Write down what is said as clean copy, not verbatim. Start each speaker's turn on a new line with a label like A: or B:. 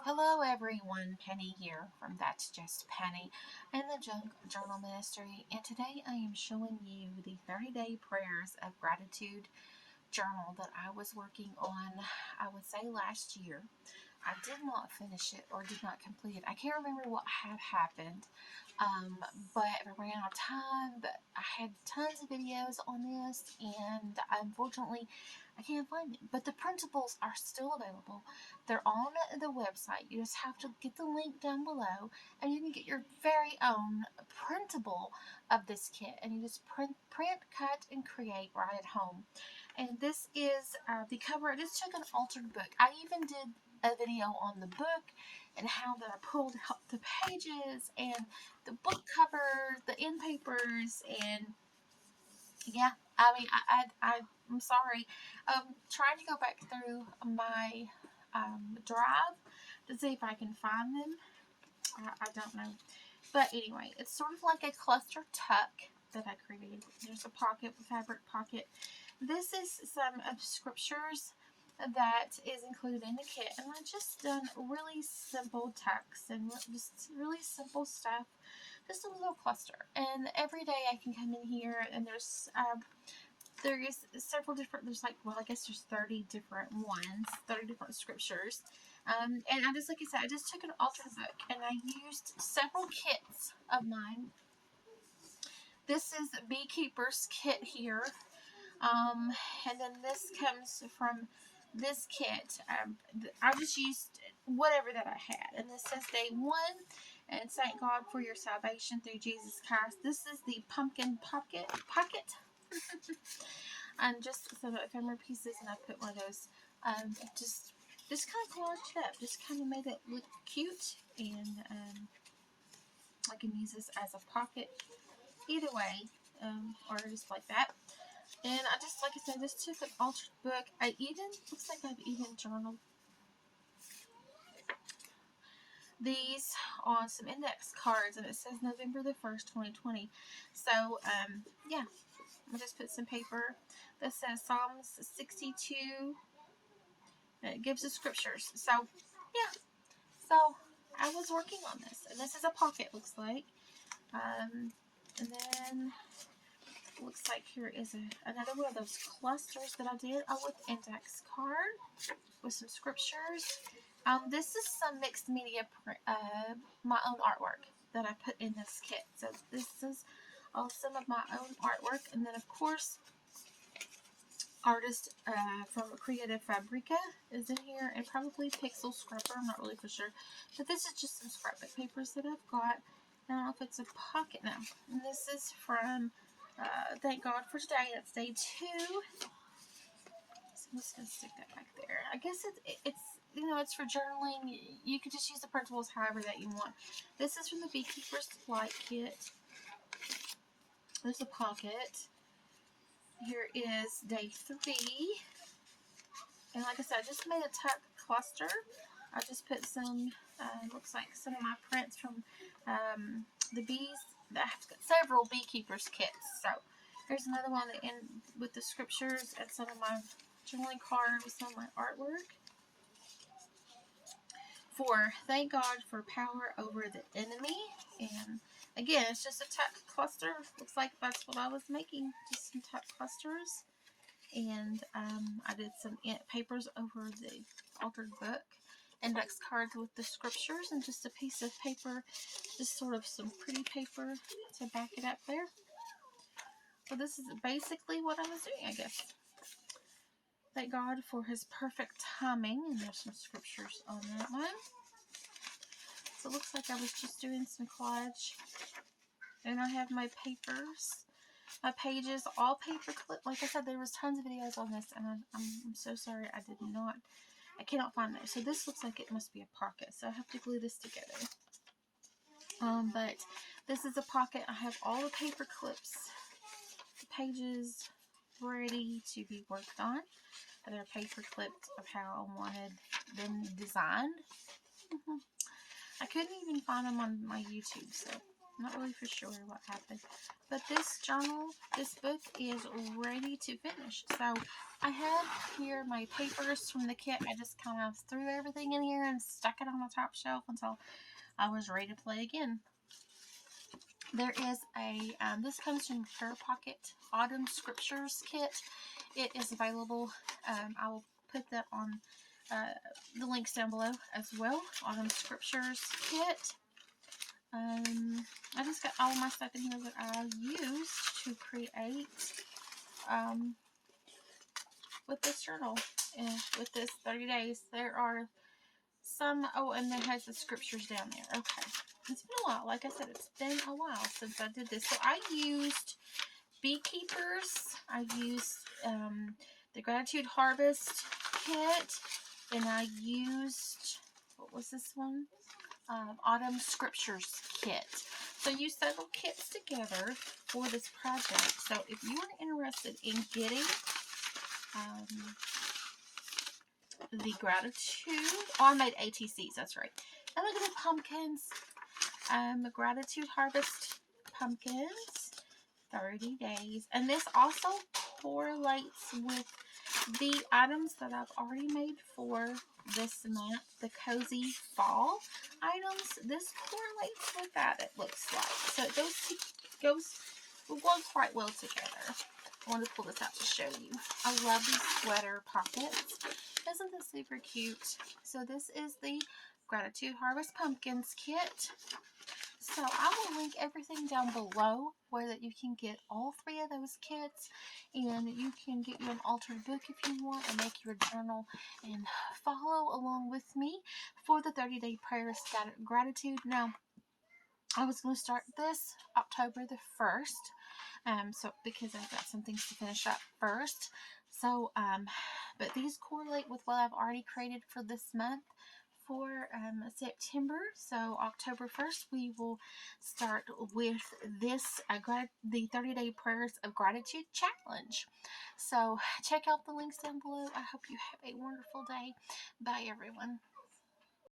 A: Hello everyone, Penny here from That's Just Penny and the Journal Ministry, and today I am showing you the 30-day prayers of gratitude journal that I was working on, I would say last year. I did not finish it or did not complete it. I can't remember what had happened, but I ran out of time, but I had tons of videos on this, and unfortunately I can't find them. But the printables are still available. They're on the website. You just have to get the link down below, and you can get your very own printable of this kit, and you just print, cut, and create right at home. And this is the cover. I just took an altered book. I even did a video on the book and how that I pulled out the pages and the book cover, the end papers, and yeah, I mean, I'm sorry. Trying to go back through my drive to see if I can find them. I don't know. But anyway, it's sort of like a cluster tuck that I created. There's a pocket, a fabric pocket. This is some of scriptures that is included in the kit, and I've just done really simple tucks and just really simple stuff, just a little cluster. And every day I can come in here, and there is several different, there's like, well, I guess there's 30 different ones, 30 different scriptures. And I just, like I said, I just took an alternate book and I used several kits of mine. This is Beekeeper's kit here. And then this comes from this kit. I just used whatever that I had. And this says day 1. And thank God for your salvation through Jesus Christ. This is the pumpkin pocket. And just some ephemera pieces, and I put one of those. Just kind of collaged it up. Just kind of made it look cute. And I can use this as a pocket. Either way. Or just like that. And I just, like I said, I just took an altered book. Looks like I've even journaled these on some index cards, and it says November the 1st, 2020. So, yeah, I just put some paper that says Psalms 62, and it gives the scriptures. So, yeah, so I was working on this, and this is a pocket, looks like. And then looks like here is another one of those clusters that I did with index card with some scriptures. This is some mixed media, my own artwork that I put in this kit. So this is some of my own artwork, and then of course, artist from Creative Fabrica is in here, and probably Pixelscrapper. I'm not really for sure, but this is just some scrapbook papers that I've got. I don't know if it's a pocket now. And this is from Thank God for Today. That's day 2. So I'm just going to stick that back there. I guess it's you know, it's for journaling. You could just use the printables however that you want. This is from the Beekeeper's Delight kit. There's a pocket. Here is day 3. And like I said, I just made a tuck cluster. I just put some, looks like some of my prints from the bees. I've got several Beekeeper's kits. So here's another one with the scriptures and some of my journaling card with some of my artwork. For Thank God for Power Over the Enemy. And again, it's just a tuck cluster. Looks like that's what I was making. Just some tuck clusters. And I did some papers over the altered book. Index cards with the scriptures. And just a piece of paper. Just sort of some pretty paper to back it up there. So this is basically what I was doing, I guess. Thank God for His perfect timing. And there's some scriptures on that one. So it looks like I was just doing some collage. And I have my papers, my pages, all paper clip. Like I said, there was tons of videos on this, and I'm so sorry I cannot find those. So this looks like it must be a pocket. So I have to glue this together. But this is a pocket. I have all the paper clips, the pages ready to be worked on. They're paper clipped of how I wanted them designed. I couldn't even find them on my YouTube, so I'm not really for sure what happened. But this journal, this book is ready to finish. So I have here my papers from the kit. I just kind of threw everything in here and stuck it on the top shelf until I was ready to play again. There is a, this comes from Fair Pocket Autumn Scriptures Kit. It is available. I will put that on the links down below as well. Autumn Scriptures Kit. I just got all my stuff in here that I used to create with this journal and with this 30 days. There are some, oh, and it has the scriptures down there. Okay. It's been a while. Like I said, it's been a while since I did this. So I used Beekeepers. I used the Gratitude Harvest kit. And I used, what was this one? Autumn Scriptures kit. So I used several kits together for this project. So if you are interested in getting the Gratitude, oh, I made ATCs, that's right. And look at the pumpkins. Gratitude Harvest pumpkins, 30 days. And this also correlates with the items that I've already made for this month, the cozy fall items. This correlates with that, it looks like. So it goes quite well together. I want to pull this out to show you. I love these sweater pockets. Isn't this super cute? So this is the Gratitude Harvest Pumpkins kit. So I will link everything down below where that you can get all three of those kits, and you can get you an altered book if you want and make your journal and follow along with me for the 30-day prayer gratitude. Now, I was going to start this October the 1st, so because I've got some things to finish up first. So, but these correlate with what I've already created for this month. For September, so October 1st, we will start with this, the 30-day prayers of gratitude challenge. So check out the links down below. I hope you have a wonderful day. Bye, everyone.